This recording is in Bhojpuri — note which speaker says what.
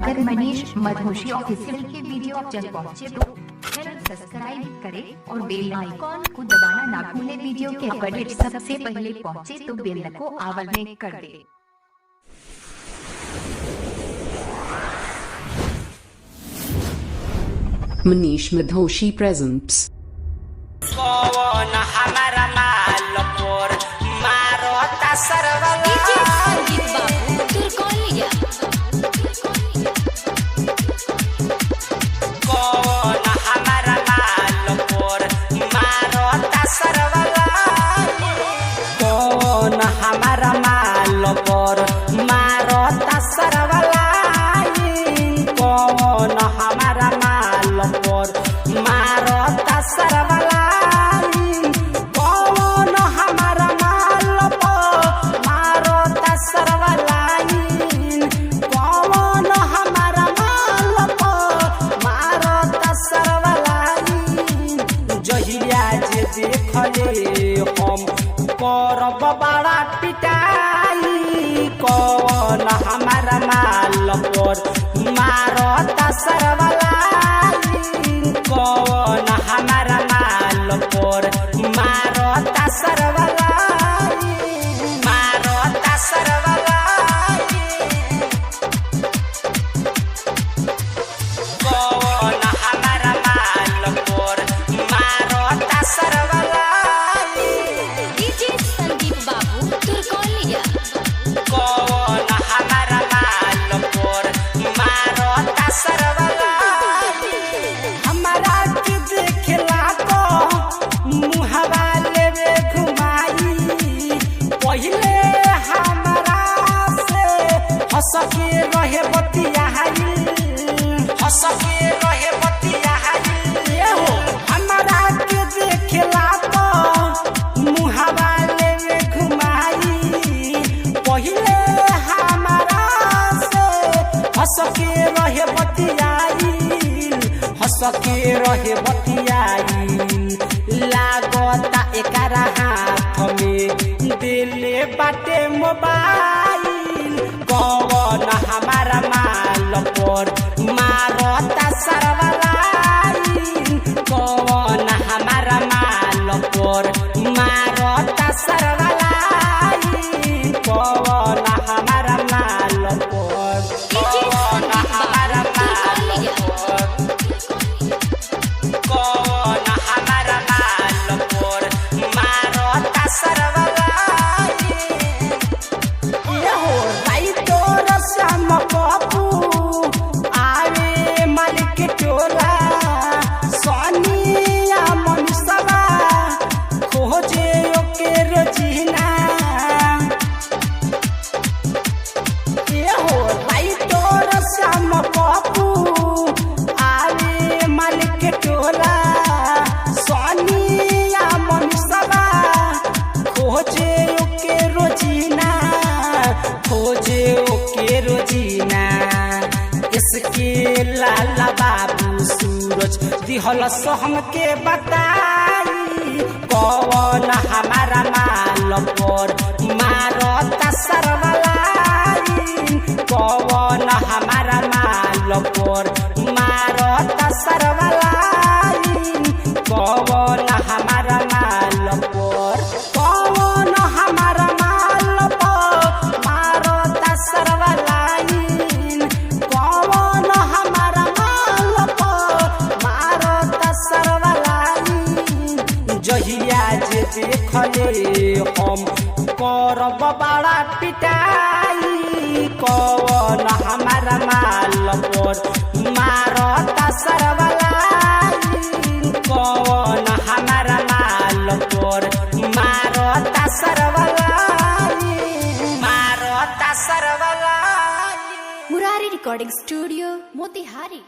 Speaker 1: अगर मनीष मधोशी ऑफिशियल के वीडियो आप तक पहुंचे तो चैनल सब्सक्राइब करें और बेल आइकॉन को दबाना ना भूलें। वीडियो के अपडेट सबसे पहले पहुंचे तो बेल को आवर में कर दें।
Speaker 2: Manish Madhoshi presents.
Speaker 3: हम करब बड़ा पिटाई कौन हमारा माल पर मारता सरवलाई कौन हमारा माल पर मारता सरवलाई मारता सरवलाई कौन हमारा माल पर मारता सरवलाई हसके रहे बतिया हसके रहे बतिया हो हमारा के देखला तो मुहावा ले घुमाई पहिले हमारा से हसके रहे बतियाई हसके रहे बतियाई लागता एकरा हाथ में दिले बाटे मोबाइल कौन हमारा माल पर मारता सरवलाई कौन हमारा माल पर मारता सरवलाई कौन हमारा माल पर कौन हमारा माल पर कौन हमारा माल पर मारता सरवलाई आवे मालिक टोला सोनिया मनुष्यवा खोजे ओके रोजीना हो भाई तोर श्याम बापू आवे मालिक टोला सोनिया मनुष्यवा खोजे ओके रोजीना खोजे ओके रोजीना इसके लाला बाबू सूरज दिहल सोहम के बताई कौन हमारा माल पर मारता सरवलाई कौन हमारा माल पर मारता सरवलाई कौन हमारा माल पर कौन हमारा माल पर मारता सरवलाई देखले हम करब बड़ा पिटाई कौन हमारा माल पर मारता सरवलाई कौन हमारा माल पर मारता सरवलाई मारता सरवलाई।
Speaker 4: Murari recording studio Motihari.